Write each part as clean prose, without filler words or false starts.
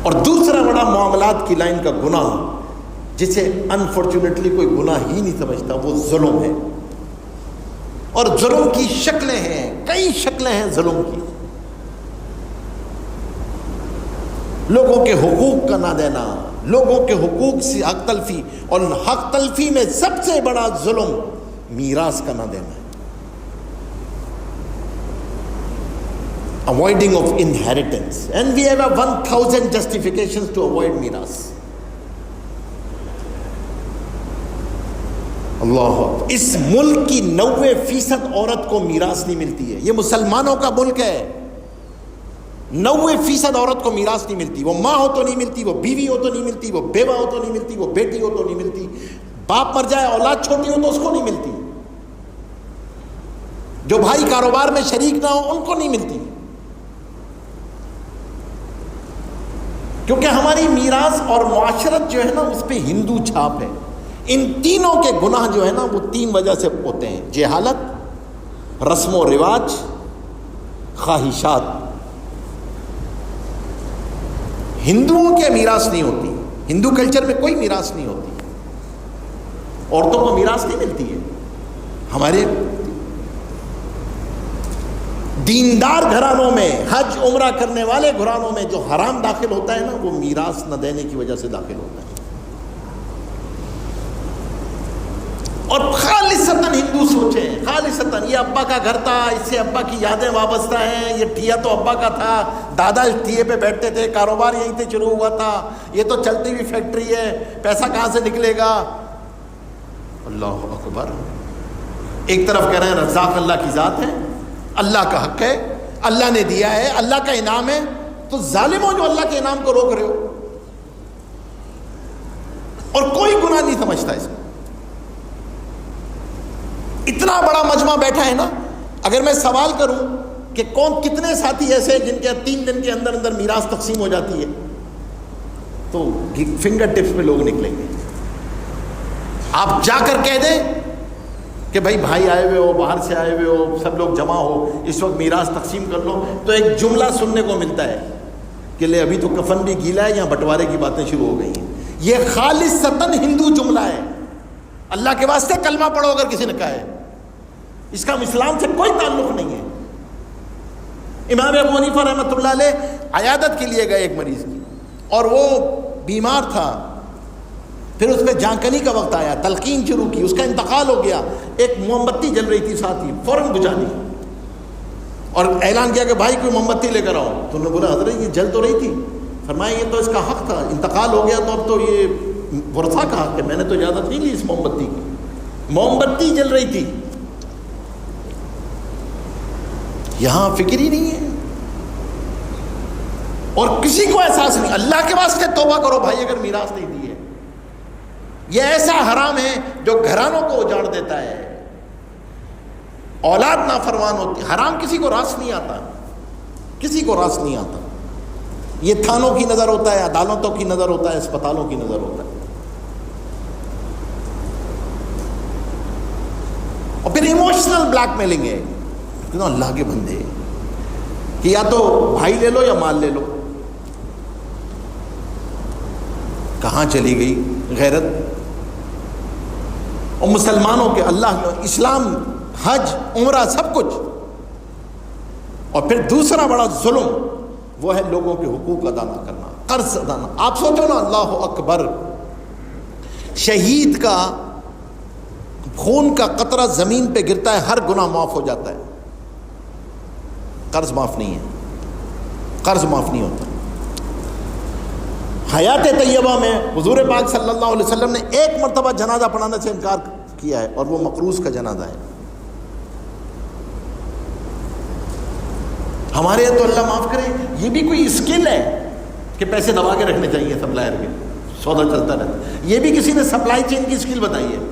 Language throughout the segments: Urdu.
اور دوسرا بڑا معاملات کی لائن کا گناہ جسے انفارچونیٹلی کوئی گناہ ہی نہیں سمجھتا وہ ظلم ہے. اور ظلم کی شکلیں ہیں, کئی شکلیں ہیں ظلم کی. لوگوں کے حقوق کا نہ دینا, لوگوں کے حقوق سے حق تلفی, اور حق تلفی میں سب سے بڑا ظلم میراث کا نہ دینا ہے. Avoiding of inheritance, and we have 1000 justifications to avoid میراث. اللہ, اس ملک کی 90% عورت کو میراث نہیں ملتی ہے. یہ مسلمانوں کا ملک ہے. 90% عورت کو میراث نہیں ملتی. وہ ماں ہو تو نہیں ملتی, وہ بیوی ہو تو نہیں ملتی, وہ بیوہ ہو تو نہیں ملتی, وہ بیٹی ہو تو نہیں ملتی, باپ مر جائے اولاد چھوٹی ہو تو اس کو نہیں ملتی, جو بھائی کاروبار میں شریک نہ ہو ان کو نہیں ملتی. کیونکہ ہماری میراث اور معاشرت جو ہے نا اس پہ ہندو چھاپ ہے. ان تینوں کے گناہ جو ہے نا وہ 3 وجہ سے ہوتے ہیں: جہالت, رسم و رواج, خواہشات. ہندوؤں کے میراث نہیں ہوتی, ہندو کلچر میں کوئی میراث نہیں ہوتی, عورتوں کو میراث نہیں ملتی ہے. ہمارے دیندار گھرانوں میں, حج عمرہ کرنے والے گھرانوں میں جو حرام داخل ہوتا ہے نا وہ میراث نہ دینے کی وجہ سے داخل ہوتا ہے. اور خالصتاً ہندو سوچیں, خالصتاً یہ ابا کا گھر تھا, اس سے ابا کی یادیں وابستہ ہیں, یہ ٹھیا تو ابا کا تھا, دادا اس ٹھیے پہ بیٹھتے تھے, کاروبار یہیں سے شروع ہوا تھا, یہ تو چلتی ہوئی فیکٹری ہے, پیسہ کہاں سے نکلے گا. اللہ اکبر. ایک طرف کہہ رہے ہیں رزاق اللہ کی ذات ہے, اللہ کا حق ہے, اللہ نے دیا ہے, اللہ کا انعام ہے, تو ظالم ہو جو اللہ کے انعام کو روک رہے ہو. اور کوئی گناہ نہیں سمجھتا اس میں. اتنا بڑا مجمع بیٹھا ہے نا, اگر میں سوال کروں کہ کتنے ساتھی ایسے ہیں جن کے 3 دن کے اندر اندر میراث تقسیم ہو جاتی ہے, تو فنگر ٹپس پہ لوگ نکلیں گے. آپ جا کر کہہ دیں کہ بھائی بھائی آئے ہوئے ہو, باہر سے آئے ہوئے ہو, سب لوگ جمع ہو, اس وقت میراث تقسیم کر لو, تو ایک جملہ سننے کو ملتا ہے کہ لے ابھی تو کفن بھی گیلا ہے, یہاں بٹوارے کی باتیں شروع ہو گئی ہیں. یہ خالصتاً ہندو جملہ ہے. اللہ کے واسطے کلمہ پڑھو اگر کسی نے کہا ہے, اس کا اسلام سے کوئی تعلق نہیں ہے. امام ابو حنیفہ رحمۃ اللہ علیہ عیادت کے لیے گئے ایک مریض کی, اور وہ بیمار تھا. پھر اس پہ جانکنی کا وقت آیا, تلقین شروع کی, اس کا انتقال ہو گیا. ایک موم بتی جل رہی تھی ساتھ ہی, فوراً بجھا دی اور اعلان کیا کہ بھائی کوئی موم بتی لے کر آؤ. تو انہوں نے بولا حضرت یہ جل تو رہی تھی. فرمایا یہ تو اس کا حق تھا, انتقال ہو گیا تو اب تو یہ ورثہ کا حق ہے, میں نے تو اجازت نہیں لی اس موم بتی کی. موم بتی جل رہی تھی. یہاں فکر ہی نہیں ہے اور کسی کو احساس نہیں. اللہ کے واسطے توبہ کرو بھائی اگر میراث نہیں دی ہے. یہ ایسا حرام ہے جو گھرانوں کو اجاڑ دیتا ہے, اولاد نافرمان ہوتی. حرام کسی کو راس نہیں آتا, کسی کو راس نہیں آتا. یہ تھانوں کی نظر ہوتا ہے, عدالتوں کی نظر ہوتا ہے, اسپتالوں کی نظر ہوتا ہے. اور پھر ایموشنل بلیک میلنگ ہے. اللہ کے بندے کہ یا تو بھائی لے لو یا مال لے لو. کہاں چلی گئی غیرت؟ اور مسلمانوں کے اللہ, اسلام, حج, عمرہ سب کچھ. اور پھر دوسرا بڑا ظلم وہ ہے لوگوں کے حقوق ادا نہ کرنا, قرض ادا نہ. آپ سوچو نا, اللہ اکبر, شہید کا خون کا قطرہ زمین پہ گرتا ہے, ہر گناہ معاف ہو جاتا ہے, قرض معاف نہیں ہے, قرض معاف نہیں ہوتا. حیات طیبہ میں حضور پاک صلی اللہ علیہ وسلم نے ایک مرتبہ جنازہ پڑھانے سے انکار کیا ہے, اور وہ مقروض کا جنازہ ہے. ہمارے یہاں تو اللہ معاف کرے یہ بھی کوئی اسکل ہے کہ پیسے دبا کے رکھنے چاہیے سپلائر کے, سودا چلتا رہتا. یہ بھی کسی نے سپلائی چین کی اسکل بتائی ہے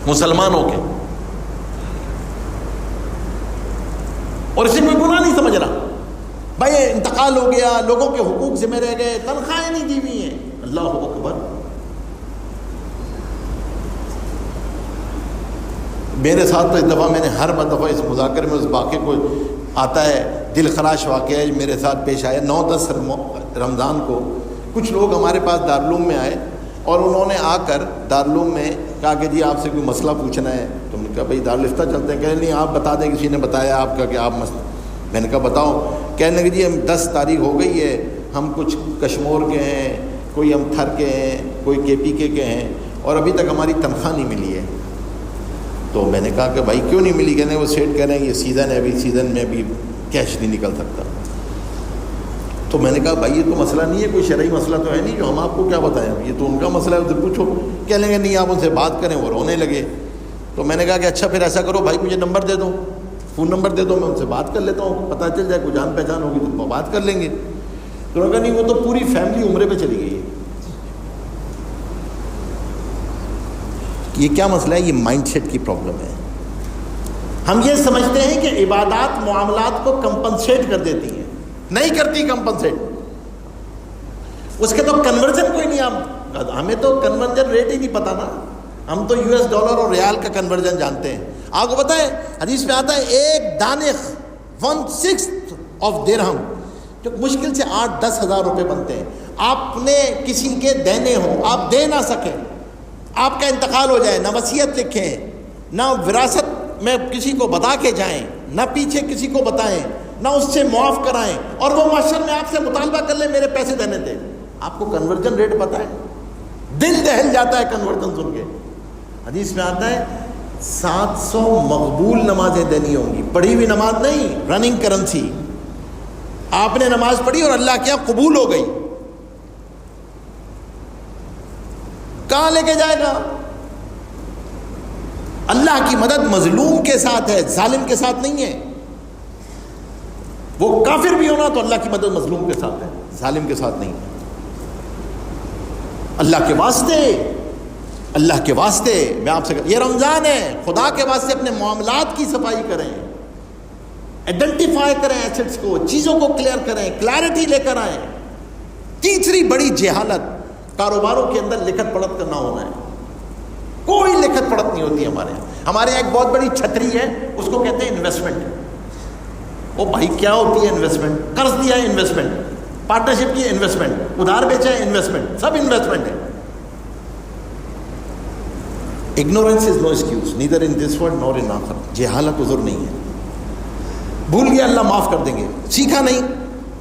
مسلمانوں کے, اور اسے کوئی گناہ نہیں سمجھ رہا. بھائی انتقال ہو گیا, لوگوں کے حقوق ذمہ رہ گئے, تنخواہیں نہیں دی ہوئی ہیں. اللہ اکبر. میرے ساتھ تو اس دفعہ میں نے ہر دفعہ اس مذاکرے میں اس واقعے کو آتا ہے دل خراش واقعہ میرے ساتھ پیش آیا. 9-10 رمضان کو کچھ لوگ ہمارے پاس دارالعلوم میں آئے اور انہوں نے آ کر دارالعلوم میں کہا کہ جی آپ سے کوئی مسئلہ پوچھنا ہے. تو میں نے کہا بھائی دارالفتہ چلتے ہیں. کہنے نہیں آپ بتا دیں, کسی نے بتایا آپ کا کہ آپ مسئلہ. میں نے کہا بتاؤ. کہنے لگے جی ہم 10 تاریخ ہو گئی ہے, ہم کچھ کشمور کے ہیں, کوئی ہم تھر کے ہیں, کوئی KPK کے ہیں, اور ابھی تک ہماری تنخواہ نہیں ملی ہے. تو میں نے کہا کہ بھائی کیوں نہیں ملی؟ کہنے وہ سیٹ کہہ رہے ہیں یہ سیزن ہے, ابھی سیزن میں ابھی کیش نہیں نکل سکتا. تو میں نے کہا بھائی یہ تو مسئلہ نہیں ہے, کوئی شرعی مسئلہ تو ہے نہیں جو ہم آپ کو کیا بتائیں, یہ تو ان کا مسئلہ ہے, اسے پوچھو. کہہ لیں گے نہیں آپ ان سے بات کریں. وہ رونے لگے. تو میں نے کہا کہ اچھا پھر ایسا کرو بھائی مجھے نمبر دے دو, فون نمبر دے دو, میں ان سے بات کر لیتا ہوں, پتہ چل جائے کوئی جان پہچان ہوگی تو بات کر لیں گے. تو انہوں نے کہا نہیں وہ تو پوری فیملی عمرے پہ چلی گئی ہے. یہ کیا مسئلہ ہے؟ یہ مائنڈ سیٹ کی پرابلم ہے. ہم یہ سمجھتے ہیں کہ عبادات معاملات کو کمپنسیٹ کر دیتی ہیں, نہیں کرتی کمپنسیٹ. اس کے تو کنورژن کوئی نہیں. ہمیں تو کنورژن ریٹ ہی نہیں پتا نا. ہم تو US ڈالر اور ریال کا کنورژن جانتے ہیں. آپ کو پتہ ہے حدیث میں آتا ہے ایک دانخ 1/6 آف درہم, جو مشکل سے 8-10 ہزار روپے بنتے ہیں. آپ نے کسی کے دینے ہوں, آپ دے نہ سکیں, آپ کا انتقال ہو جائے, نہ وصیت لکھیں, نہ وراثت میں کسی کو بتا کے جائیں, نہ پیچھے کسی کو بتائیں, نہ اس سے معاف کرائیں, اور وہ معاشر میں آپ سے مطالبہ کر لیں میرے پیسے دینے دیں. آپ کو کنورژن ریٹ پتہ ہے؟ دل دہل جاتا ہے کنورژن سن کے. حدیث میں آتا ہے 700 مقبول نمازیں دینی ہوں گی. پڑھی ہوئی نماز نہیں, رننگ کرنسی. آپ نے نماز پڑھی اور اللہ کیا قبول ہو گئی, کہاں لے کے جائے گا؟ اللہ کی مدد مظلوم کے ساتھ ہے, ظالم کے ساتھ نہیں ہے. وہ کافر بھی ہونا تو اللہ کی مدد مظلوم کے ساتھ ہے, ظالم کے ساتھ نہیں. اللہ کے واسطے, اللہ کے واسطے میں آپ سے یہ رمضان ہے, خدا کے واسطے اپنے معاملات کی صفائی کریں, آئیڈینٹیفائی کریں ایسٹس کو, چیزوں کو کلیئر کریں, کلیئرٹی لے کر آئیں. تیسری بڑی جہالت کاروباروں کے اندر لکھت پڑھت کرنا ہونا ہے. کوئی لکھت پڑھت نہیں ہوتی ہمارے یہاں. ہمارے یہاں ایک بہت بڑی چھتری ہے, اس کو کہتے ہیں انویسٹمنٹ. وہ بھائی کیا ہوتی ہے انویسٹمنٹ؟ قرض دیا ہے انویسٹمنٹ, پارٹنرشپ کی انویسٹمنٹ, ادھار بیچا ہے انویسٹمنٹ, سب انویسٹمنٹ ہے. Ignorance is no excuse, neither in this world nor in آخر. جہالت عذر نہیں ہے. بھول گیا اللہ معاف کر دیں گے, سیکھا نہیں,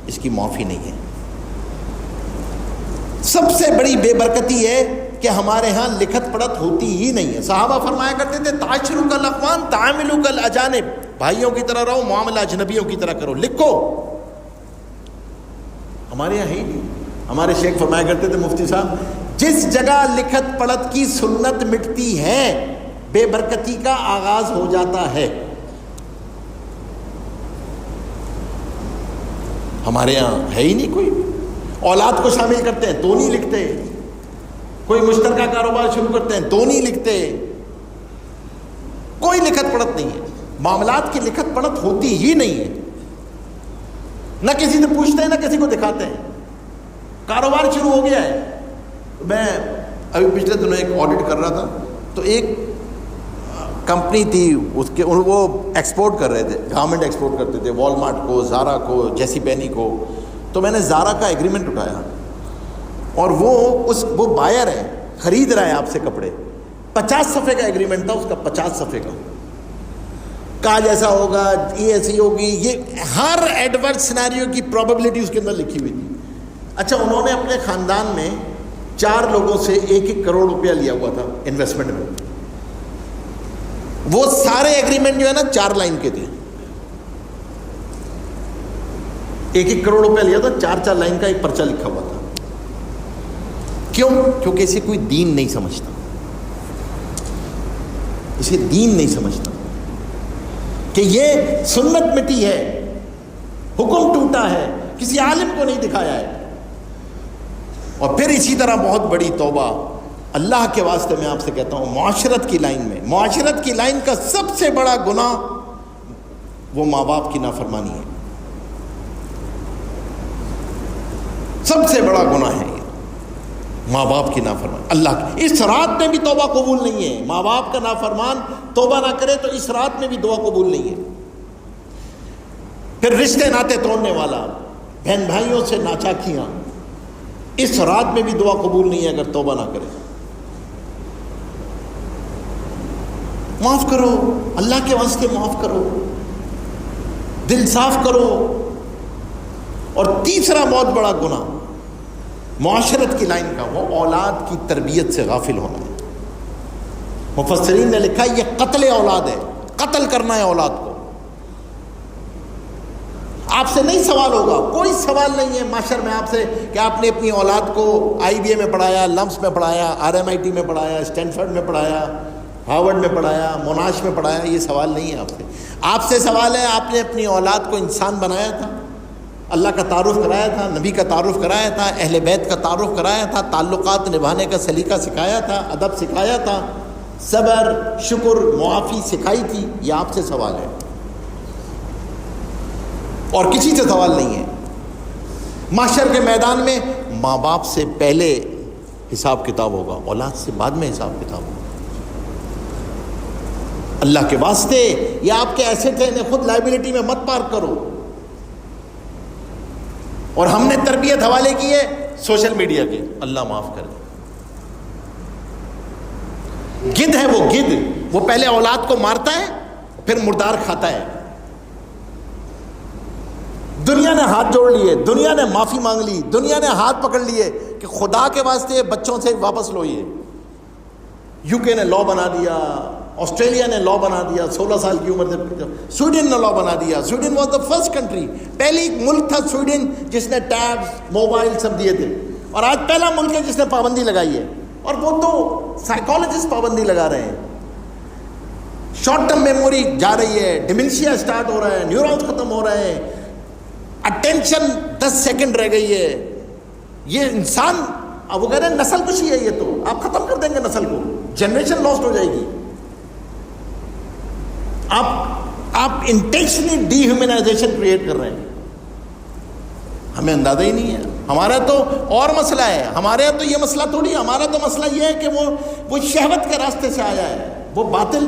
اس کی معافی نہیں ہے. سب سے بڑی بے برکتی ہے کہ ہمارے ہاں لکھت پڑھت ہوتی ہی نہیں ہے. صحابہ فرمایا کرتے تھے تعاشروک الاخوان تعاملوک الاجانب, بھائیوں کی طرح رہو, معاملہ اجنبیوں کی طرح کرو, لکھو. ہمارے یہاں ہی نہیں. ہمارے شیخ فرمایا کرتے تھے مفتی صاحب, جس جگہ لکھت پڑھت کی سنت مٹتی ہے بے برکتی کا آغاز ہو جاتا ہے. ہمارے یہاں ہے ہی نہیں کوئی. اولاد کو شامل کرتے ہیں تو نہیں لکھتے, کوئی مشترکہ کاروبار شروع کرتے ہیں تو نہیں لکھتے. کوئی لکھت پڑھت نہیں ہے. معاملات کی لکھت پڑھت ہوتی ہی نہیں ہے. نہ کسی سے پوچھتے ہیں نہ کسی کو دکھاتے ہیں. کاروبار شروع ہو گیا ہے. میں ابھی پچھلے دنوں ایک آڈٹ کر رہا تھا, تو ایک کمپنی تھی, اس کے وہ ایکسپورٹ کر رہے تھے, گارمنٹ ایکسپورٹ کرتے تھے, والمارٹ کو, زارا کو, جیسی پینی کو. تو میں نے زارا کا ایگریمنٹ اٹھایا, اور وہ بائر ہے, خرید رہا ہے آپ سے کپڑے. 50 صفحے کا ایگریمنٹ تھا اس کا, 50 صفحے کا. کاج ایسا ہوگا, یہ ایسی ہوگی, یہ ہر ایڈورس سینیریو کی پروبیبلٹی اس کے اندر لکھی ہوئی تھی. اچھا, انہوں نے اپنے خاندان میں 4 لوگوں سے 1-1 کروڑ روپیہ لیا ہوا تھا انویسٹمنٹ میں. وہ سارے ایگریمنٹ جو ہے نا 4 لائن کے تھے. 1-1 کروڑ روپیہ لیا تھا, 4-4 لائن کا ایک پرچہ لکھا ہوا تھا. کیوں؟ کیونکہ اسے کوئی دین نہیں سمجھتا, اسے دین نہیں سمجھتا کہ یہ سنت مٹی ہے, حکم ٹوٹا ہے, کسی عالم کو نہیں دکھایا ہے. اور پھر اسی طرح بہت بڑی توبہ, اللہ کے واسطے میں آپ سے کہتا ہوں, معاشرت کی لائن میں, معاشرت کی لائن کا سب سے بڑا گناہ وہ ماں باپ کی نافرمانی ہے. سب سے بڑا گناہ ہے یہ, ماں باپ کی نافرمانی. اللہ کی اس رات میں بھی توبہ قبول نہیں ہے. ماں باپ کا نافرمان توبہ نہ کرے تو اس رات میں بھی دعا قبول نہیں ہے. پھر رشتے ناطے توڑنے والا، بہن بھائیوں سے ناچاکیاں، اس رات میں بھی دعا قبول نہیں ہے اگر توبہ نہ کرے۔ معاف کرو، اللہ کے واسطے معاف کرو، دل صاف کرو۔ اور تیسرا بہت بڑا گناہ معاشرت کی لائن کا، وہ اولاد کی تربیت سے غافل ہونا ہے۔ مفسرین نے لکھا یہ قتل اولاد ہے، قتل کرنا ہے اولاد کو۔ آپ سے نہیں سوال ہوگا، کوئی سوال نہیں ہے معاشر میں آپ سے کہ آپ نے اپنی اولاد کو IBA میں پڑھایا، لمس میں پڑھایا، RMIT میں پڑھایا، اسٹینفرڈ میں پڑھایا، ہارورڈ میں پڑھایا، موناش میں پڑھایا۔ یہ سوال نہیں ہے آپ سے۔ آپ سے سوال ہے آپ نے اپنی اولاد کو انسان بنایا تھا، اللہ کا تعارف کرایا تھا، نبی کا تعارف کرایا تھا، اہل بیت کا تعارف کرایا تھا، تعلقات نبھانے کا سلیقہ سکھایا تھا، ادب سکھایا تھا، صبر، شکر، معافی سکھائی تھی۔ یہ آپ سے سوال ہے اور کسی سے سوال نہیں ہے۔ معاشر کے میدان میں ماں باپ سے پہلے حساب کتاب ہوگا، اولاد سے بعد میں حساب کتاب ہوگا۔ اللہ کے واسطے یہ آپ کے ایسٹ ہے، انہیں خود لائبلٹی میں مت پارک کرو۔ اور ہم نے تربیت حوالے کی ہے سوشل میڈیا کی، اللہ معاف کرے۔ گدھ ہے وہ گدھ، وہ پہلے اولاد کو مارتا ہے پھر مردار کھاتا ہے۔ دنیا نے ہاتھ جوڑ لیے، دنیا نے معافی مانگ لی، دنیا نے ہاتھ پکڑ لیے کہ خدا کے واسطے بچوں سے واپس لوئیے۔ UK نے لا بنا دیا، آسٹریلیا نے لا بنا دیا 16 سال کی عمر سے، سویڈن نے لا بنا دیا۔ Sweden was the first country, پہلی ملک تھا سویڈن جس نے ٹیبز، موبائل سب دیے تھے، اور آج پہلا ملک ہے جس نے پابندی لگائی ہے۔ اور وہ تو سائیکالوجسٹ پابندی لگا رہے ہیں، شارٹ ٹرم میموری جا رہی ہے، ڈیمنشیا اسٹارٹ ہو رہا ہے، نیورونز ختم ہو رہے ہیں، اٹینشن 10 سیکنڈ رہ گئی ہے۔ یہ انسان، اب وہ کہہ رہے ہیں نسل کشی ہے، یہ تو آپ ختم کر دیں گے نسل کو، جنریشن لاسٹ ہو جائے گی۔ آپ انٹینشنلی ڈی ہیومنائزیشن کریٹ کر رہے ہیں، ہمیں اندازہ ہی نہیں ہے۔ ہمارا تو اور مسئلہ ہے، ہمارے تو یہ مسئلہ تھوڑی، ہمارا تو مسئلہ یہ ہے کہ وہ شہوت کے راستے سے آیا ہے، وہ باطل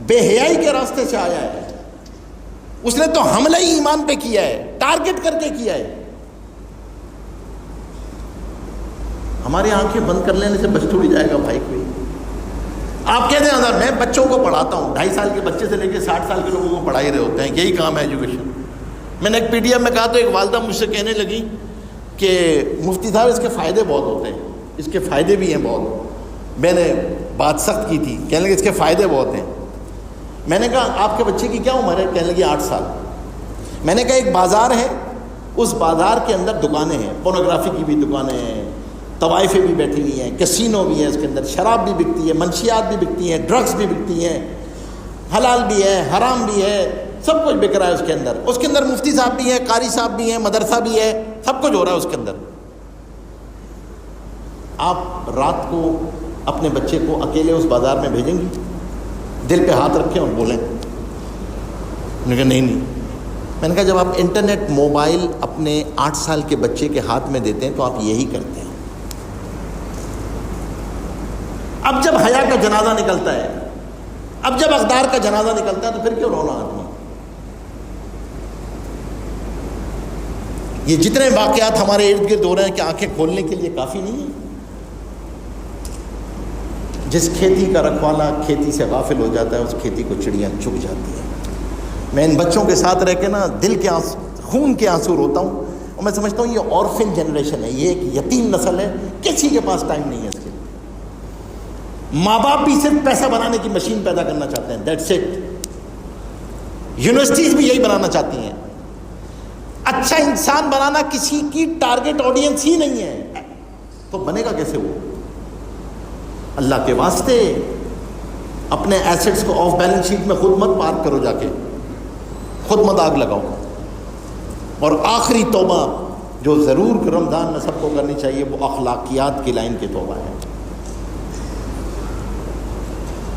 بے حیائی کے راستے سے آیا ہے۔ اس نے تو حملہ ہی ایمان پہ کیا ہے، ٹارگٹ کر کے کیا ہے۔ ہماری آنکھیں بند کر لینے سے بچ تھوڑی جائے گا بھائی کوئی۔ آپ کہتے ہیں اندر میں بچوں کو پڑھاتا ہوں، 2.5 سال کے بچے سے لے کے 60 سال کے لوگوں کو پڑھا ہی رہے ہوتے ہیں، یہی کام ہے ایجوکیشن۔ میں نے ایک PDF میں کہا تو ایک والدہ مجھ سے کہنے لگی کہ مفتی صاحب اس کے فائدے بہت ہوتے ہیں، اس کے فائدے بھی ہیں بہت۔ میں نے بات سخت کی تھی، کہنے لگے اس کے فائدے بہت ہیں۔ میں نے کہا آپ کے بچے کی کیا عمر ہے؟ کہنے لگی 8 سال۔ میں نے کہا ایک بازار ہے، اس بازار کے اندر دکانیں ہیں، پورنوگرافی کی بھی دکانیں ہیں، طوائفیں بھی بیٹھی ہوئی ہیں، کسینو بھی ہے، اس کے اندر شراب بھی بکتی ہے، منشیات بھی بکتی ہیں، ڈرگس بھی بکتی ہیں، حلال بھی ہے، حرام بھی ہے، سب کچھ بک رہا ہے اس کے اندر۔ اس کے اندر مفتی صاحب بھی ہیں، قاری صاحب بھی ہیں، مدرسہ بھی ہے، سب کچھ ہو رہا ہے اس کے اندر۔ آپ رات کو اپنے بچے کو اکیلے اس بازار میں بھیجیں گی؟ دل پہ ہاتھ رکھیں اور بولیں۔ میں نے کہا نہیں۔ میں نے کہا جب آپ انٹرنیٹ، موبائل اپنے 8 سال کے بچے کے ہاتھ میں دیتے ہیں تو آپ یہی کرتے ہیں۔ اب جب حیا کا جنازہ نکلتا ہے، اب جب اقدار کا جنازہ نکلتا ہے تو پھر کیوں رونا آدمی؟ یہ جتنے واقعات ہمارے ارد گرد ہو رہے ہیں کہ آنکھیں کھولنے کے لیے کافی نہیں ہے۔ جس کھیتی کا رکھوالا کھیتی سے غافل ہو جاتا ہے، اس کھیتی کو چڑیاں چگ جاتی ہیں۔ میں ان بچوں کے ساتھ رہ کے نا دل کے آنسو، خون کے آنسو روتا ہوں، اور میں سمجھتا ہوں یہ اورفن جنریشن ہے، یہ ایک یتیم نسل ہے، کسی کے پاس ٹائم نہیں ہے اس کے لیے۔ ماں باپ بھی صرف پیسہ بنانے کی مشین پیدا کرنا چاہتے ہیں، دیٹس اٹ۔ یونیورسٹیز بھی یہی بنانا چاہتی ہیں۔ اچھا انسان بنانا کسی کی ٹارگٹ آڈینس ہی نہیں ہے، تو بنے گا کیسے وہ؟ اللہ کے واسطے اپنے ایسٹس کو آف بیلنس شیٹ میں خود مت پارک کرو، جا کے خود مت آگ لگاؤ۔ اور آخری توبہ جو ضرور رمضان میں سب کو کرنی چاہیے، وہ اخلاقیات کی لائن کی توبہ ہے۔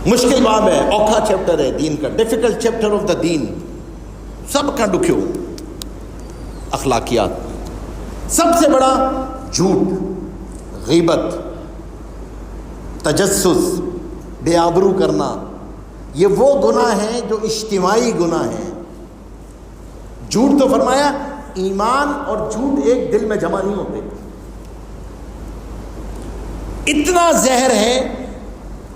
مشکل باب ہے، اوکھا چیپٹر ہے دین کا، ڈیفیکلٹ چیپٹر آف دا دین، سب کا ڈکھیو اخلاقیات۔ سب سے بڑا جھوٹ، غیبت، تجسس، بے آبرو کرنا، یہ وہ گناہ ہیں جو اجتماعی گناہ ہیں، جھوٹ تو فرمایا ایمان اور جھوٹ ایک دل میں جمع نہیں ہوتے. اتنا زہر ہے،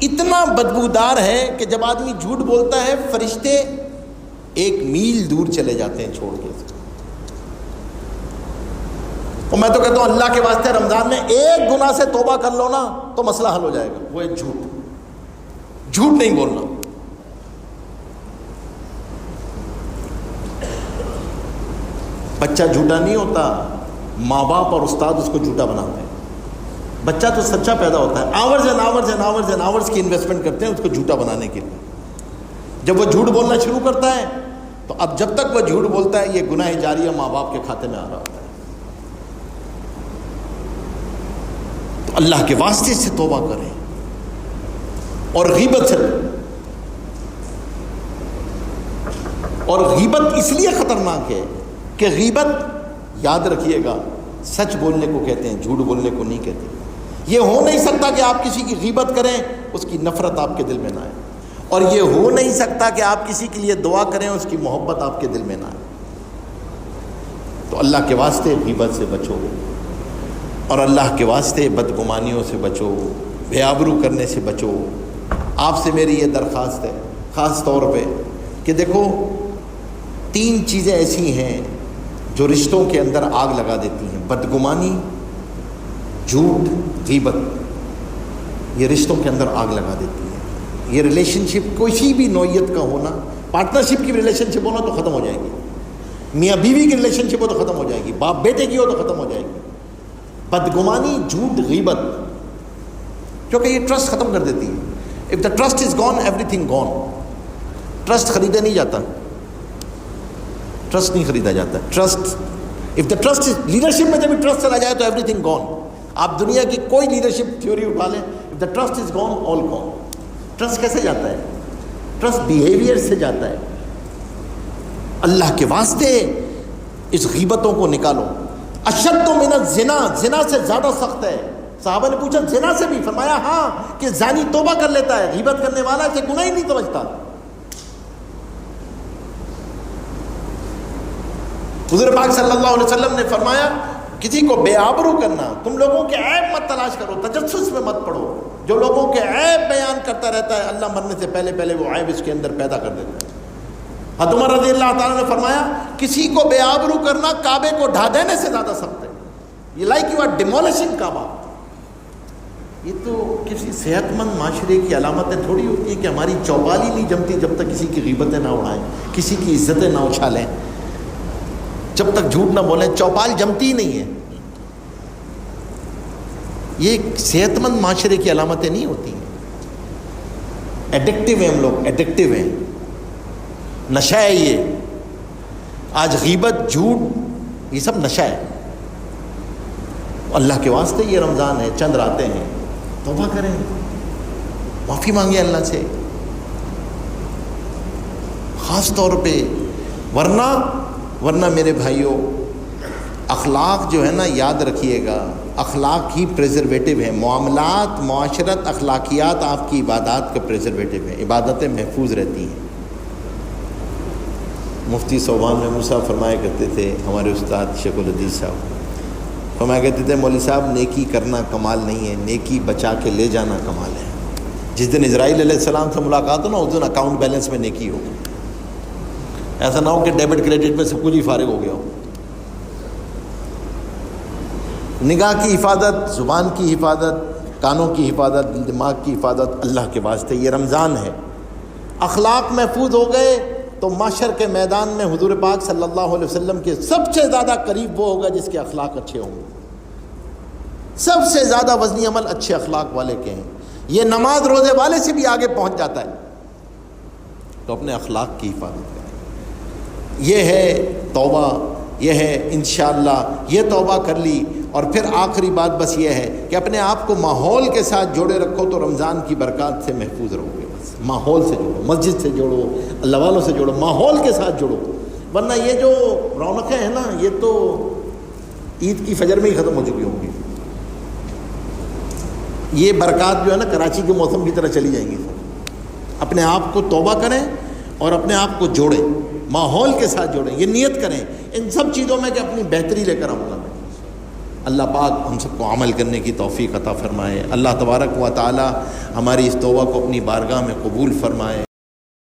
اتنا بدبودار ہے کہ جب آدمی جھوٹ بولتا ہے فرشتے 1 میل دور چلے جاتے ہیں چھوڑ کے. اور میں تو کہتا ہوں اللہ کے واسطے رمضان میں ایک گناہ سے توبہ کر لو نا تو مسئلہ حل ہو جائے گا. وہ ایک جھوٹ نہیں بولنا. بچہ جھوٹا نہیں ہوتا، ماں باپ اور استاد اس کو جھوٹا بناتے ہیں. بچہ تو سچا پیدا ہوتا ہے، آورز کی انویسٹمنٹ کرتے ہیں اس کو جھوٹا بنانے کے لیے. جب وہ جھوٹ بولنا شروع کرتا ہے تو اب جب تک وہ جھوٹ بولتا ہے یہ گناہ جاریہ ماں باپ کے کھاتے میں آ رہا ہوتا ہے. تو اللہ کے واسطے سے توبہ کریں. اور غیبت اس لیے خطرناک ہے کہ غیبت یاد رکھیے گا سچ بولنے کو کہتے ہیں، جھوٹ بولنے کو نہیں کہتے. یہ ہو نہیں سکتا کہ آپ کسی کی غیبت کریں اس کی نفرت آپ کے دل میں نہ آئے، اور یہ ہو نہیں سکتا کہ آپ کسی کے لیے دعا کریں اس کی محبت آپ کے دل میں نہ آئے. تو اللہ کے واسطے غیبت سے بچو، اور اللہ کے واسطے بدگمانیوں سے بچو، بے آبرو کرنے سے بچو. آپ سے میری یہ درخواست ہے خاص طور پہ کہ دیکھو 3 چیزیں ایسی ہیں جو رشتوں کے اندر آگ لگا دیتی ہیں: بدگمانی، جھوٹ، غیبت. یہ رشتوں کے اندر آگ لگا دیتی ہے. یہ ریلیشن شپ کسی بھی نوعیت کا ہونا، پارٹنرشپ کی ریلیشن شپ ہونا تو ختم ہو جائے گی، میاں بیوی کی ریلیشن شپ ہو تو ختم ہو جائے گی، باپ بیٹے کی ہو تو ختم ہو جائے گی. بدگمانی، جھوٹ، غیبت، کیونکہ یہ ٹرسٹ ختم کر دیتی ہے. if the trust is gone everything gone. Trust خریدا نہیں جاتا، ٹرسٹ نہیں خریدا جاتا. if the trust is leadership میں جب بھی ٹرسٹ چلا جائے تو ایوری تھنگ گون. آپ دنیا کی کوئی لیڈرشپ تھیوری اٹھا لیں، if the trust is gone all gone. Trust کیسے جاتا ہے؟ ٹرسٹ بیہیویئر سے جاتا ہے. اللہ کے واسطے اس غیبتوں کو نکالو. اشد من الزنا، زنا سے زیادہ سخت ہے. صحابہ نے پوچھا زنا سے بھی؟ فرمایا ہاں، کہ زانی توبہ کر لیتا ہے، غیبت کرنے والا اسے گناہ ہی نہیں سمجھتا. حضور پاک صلی اللہ علیہ وسلم نے فرمایا کسی کو بے آبرو کرنا، تم لوگوں کے عیب مت تلاش کرو، تجسس میں مت پڑو. جو لوگوں کے عیب بیان کرتا رہتا ہے اللہ مرنے سے پہلے وہ عیب اس کے اندر پیدا کر دیتا ہے. حضرت عمر رضی اللہ تعالیٰ نے فرمایا کسی کو بے آبرو کرنا کعبے کو ڈھا دینے سے زیادہ سخت ہے. یہ لائک یو آر ڈیمولشنگ کعبہ. یہ تو کسی صحت مند معاشرے کی علامتیں تھوڑی ہوتی ہیں کہ ہماری چوپال ہی نہیں جمتی جب تک کسی کی غیبتیں نہ اڑائیں، کسی کی عزتیں نہ اچھالیں، جب تک جھوٹ نہ بولیں. چوپال جمتی ہی نہیں ہے. یہ صحت مند معاشرے کی علامتیں نہیں ہوتی ہیں. ایڈکٹیو ہیں ہم لوگ، ایڈکٹیو ہیں، نشہ ہے یہ. آج غیبت، جھوٹ، یہ سب نشہ ہے. اللہ کے واسطے یہ رمضان ہے، چند راتیں ہیں، توبہ کریں، معافی مانگیں اللہ سے خاص طور پہ. ورنہ میرے بھائیوں اخلاق جو ہے نا، یاد رکھیے گا اخلاق ہی پریزرویٹو ہیں. معاملات، معاشرت، اخلاقیات آپ کی عبادات کا پریزرویٹو ہیں. عبادتیں محفوظ رہتی ہیں. مفتی صوبان میں موسیٰ فرمایا کرتے تھے، ہمارے استاد شیخ الحدیث صاحب فرمایا کرتے تھے مولوی صاحب نیکی کرنا کمال نہیں ہے، نیکی بچا کے لے جانا کمال ہے. جس دن اسرائیل علیہ السلام سے ملاقات ہو نا اس دن اکاؤنٹ بیلنس میں نیکی ہو. ایسا نہ ہو کہ ڈیبٹ کریڈٹ میں سب کچھ ہی فارغ ہو گیا ہو. نگاہ کی حفاظت، زبان کی حفاظت، کانوں کی حفاظت، دماغ کی حفاظت اللہ کے واسطے. یہ رمضان ہے. اخلاق محفوظ ہو گئے تو معاشر کے میدان میں حضور پاک صلی اللہ علیہ وسلم کے سب سے زیادہ قریب وہ ہوگا جس کے اخلاق اچھے ہوں گے. سب سے زیادہ وزنی عمل اچھے اخلاق والے کے ہیں. یہ نماز روزے والے سے بھی آگے پہنچ جاتا ہے. تو اپنے اخلاق کی حفاظت کریں. یہ ہے توبہ، یہ ہے انشاءاللہ یہ توبہ کر لی. اور پھر آخری بات بس یہ ہے کہ اپنے آپ کو ماحول کے ساتھ جوڑے رکھو تو رمضان کی برکات سے محفوظ رہو گے. بس ماحول سے جوڑو، مسجد سے جوڑو، اللہ والوں سے جوڑو، ماحول کے ساتھ جوڑو. ورنہ یہ جو رونقیں ہیں نا یہ تو عید کی فجر میں ہی ختم ہو چکی ہوں گی. یہ برکات جو ہے نا کراچی کے موسم کی طرح چلی جائیں گی. اپنے آپ کو توبہ کریں اور اپنے آپ کو جوڑیں، ماحول کے ساتھ جوڑیں، یہ نیت کریں ان سب چیزوں میں کہ اپنی بہتری لے کر آؤں گا میں۔ اللہ پاک ہم سب کو عمل کرنے کی توفیق عطا فرمائے۔ اللہ تبارک و تعالی ہماری اس توبہ کو اپنی بارگاہ میں قبول فرمائے۔